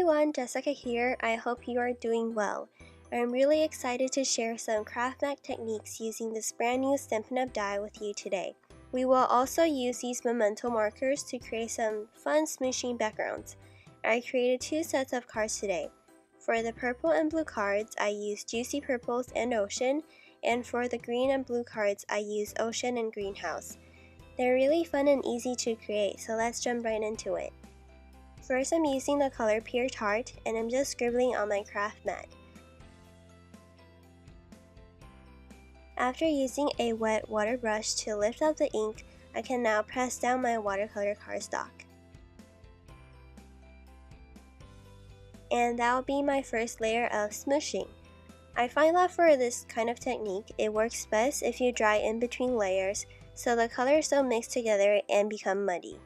everyone, Jessica here. I hope you are doing well. I'm really excited to share some craft mat techniques using this brand new Stampin' Up die with you today. We will also use these Memento markers to create some fun smooshing backgrounds. I created 2 sets of cards today. For the purple and blue cards, I used Juicy Purples and Ocean, and for the green and blue cards, I used Ocean and Greenhouse. They're really fun and easy to create, so let's jump right into it. First, I'm using the color Pure Tart, and I'm just scribbling on my craft mat. After using a wet water brush to lift up the ink, I can now press down my watercolor cardstock. And that will be my first layer of smooshing. I find that for this kind of technique, it works best if you dry in between layers so the colors don't mix together and become muddy.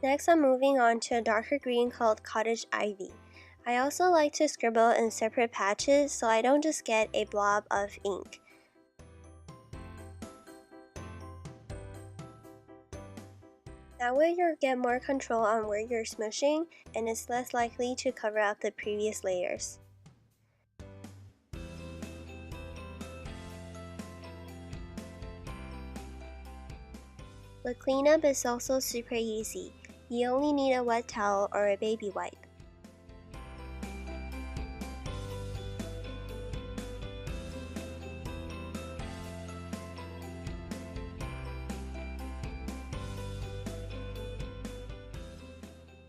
Next, I'm moving on to a darker green called Cottage Ivy. I also like to scribble in separate patches so I don't just get a blob of ink. That way you'll get more control on where you're smooshing and it's less likely to cover up the previous layers. The cleanup is also super easy. You only need a wet towel or a baby wipe.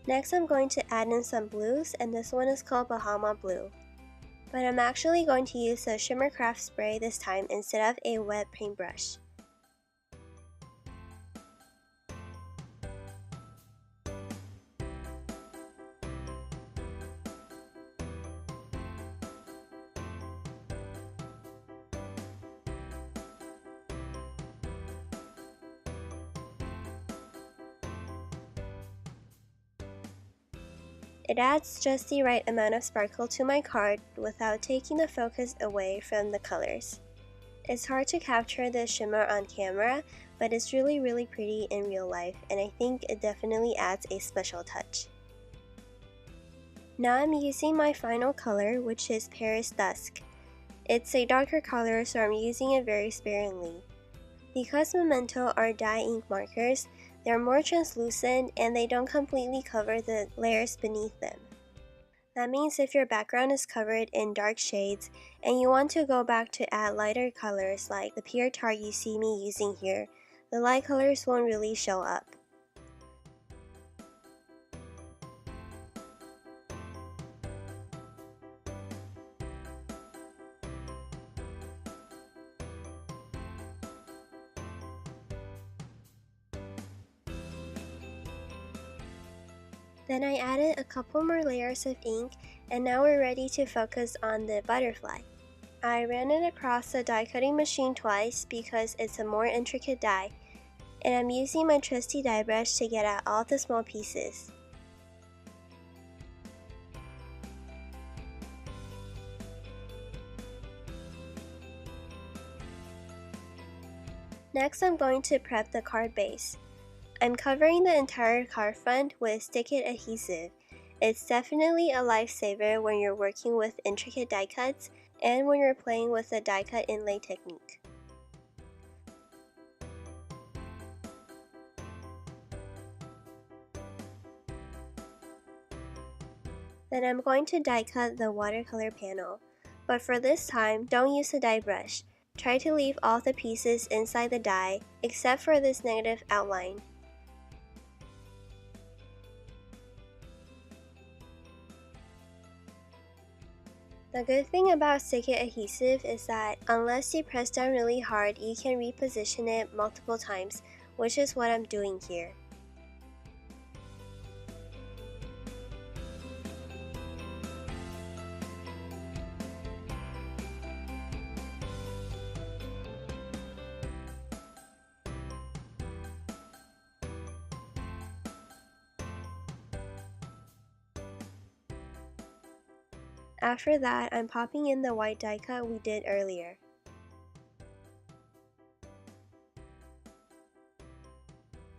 Next, I'm going to add in some blues, and this one is called Bahama Blue. But I'm actually going to use a shimmer craft spray this time instead of a wet paintbrush. It adds just the right amount of sparkle to my card without taking the focus away from the colors. It's hard to capture the shimmer on camera, but it's really pretty in real life, and I think it definitely adds a special touch. Now I'm using my final color, which is Paris Dusk. It's a darker color, so I'm using it very sparingly. Because Memento are dye ink markers, they're more translucent and they don't completely cover the layers beneath them. That means if your background is covered in dark shades and you want to go back to add lighter colors like the Pure Tart you see me using here, the light colors won't really show up. Then I added a couple more layers of ink, and now we're ready to focus on the butterfly. I ran it across the die cutting machine twice because it's a more intricate die, and I'm using my trusty die brush to get out all the small pieces. Next, I'm going to prep the card base. I'm covering the entire card front with It Adhesive. It's definitely a lifesaver when you're working with intricate die cuts and when you're playing with the die cut inlay technique. Then I'm going to die cut the watercolor panel. But for this time, don't use a die brush. Try to leave all the pieces inside the die except for this negative outline. The good thing about It Adhesive is that unless you press down really hard, you can reposition it multiple times, which is what I'm doing here. After that, I'm popping in the white die cut we did earlier.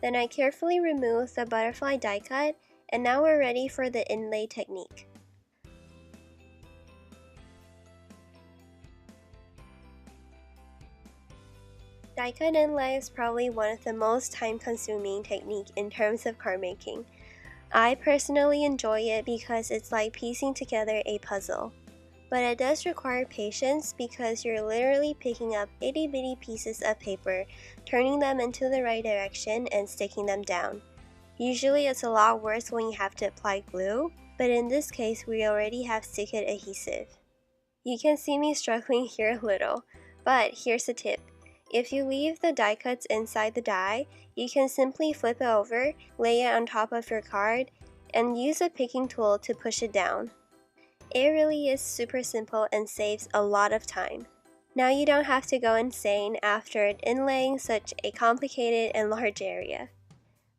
Then I carefully remove the butterfly die cut, and now we're ready for the inlay technique. Die cut inlay is probably one of the most time-consuming techniques in terms of card making. I personally enjoy it because it's like piecing together a puzzle. But it does require patience because you're literally picking up itty-bitty pieces of paper, turning them into the right direction, and sticking them down. Usually it's a lot worse when you have to apply glue, but in this case we already have stick-it adhesive. You can see me struggling here a little, but here's a tip. If you leave the die cuts inside the die, you can simply flip it over, lay it on top of your card, and use a picking tool to push it down. It really is super simple and saves a lot of time. Now you don't have to go insane after inlaying such a complicated and large area.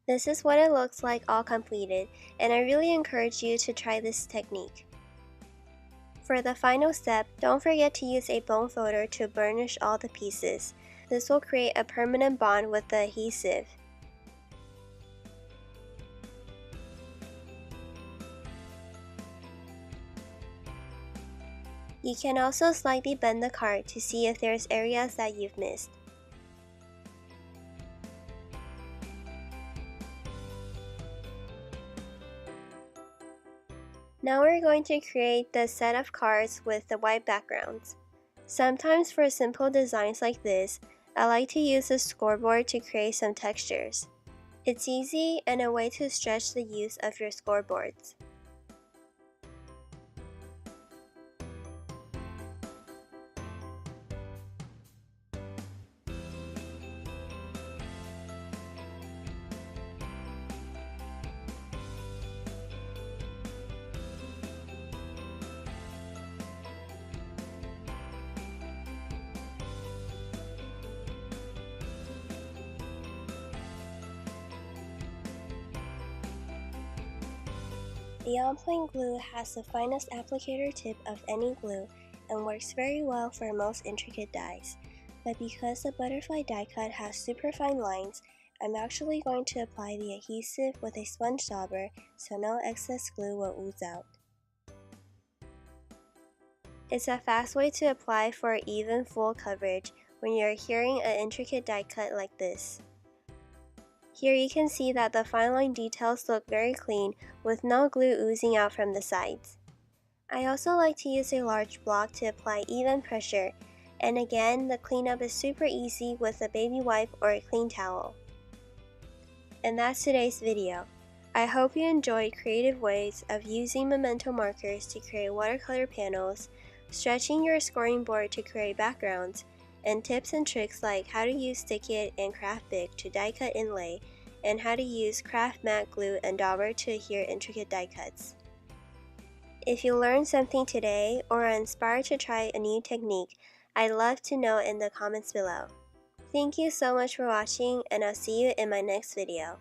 This is what it looks like all completed, and I really encourage you to try this technique. For the final step, don't forget to use a bone folder to burnish all the pieces. This will create a permanent bond with the adhesive. You can also slightly bend the card to see if there's areas that you've missed. Now we're going to create the set of cards with the white backgrounds. Sometimes for simple designs like this, I like to use a scoreboard to create some textures. It's easy and a way to stretch the use of your scoreboards. The on-point glue has the finest applicator tip of any glue and works very well for most intricate dies. But because the butterfly die cut has super fine lines, I'm actually going to apply the adhesive with a sponge dauber so no excess glue will ooze out. It's a fast way to apply for even full coverage when you're adhering an intricate die cut like this. Here you can see that the fine line details look very clean with no glue oozing out from the sides. I also like to use a large block to apply even pressure, and again the cleanup is super easy with a baby wipe or a clean towel. And that's today's video. I hope you enjoyed creative ways of using Memento markers to create watercolor panels, stretching your scoring board to create backgrounds, and tips and tricks like how to use Stick-It and Craft Bic to die cut inlay, and how to use craft matte glue and dauber to adhere intricate die cuts. If you learned something today or are inspired to try a new technique, I'd love to know in the comments below. Thank you so much for watching, and I'll see you in my next video.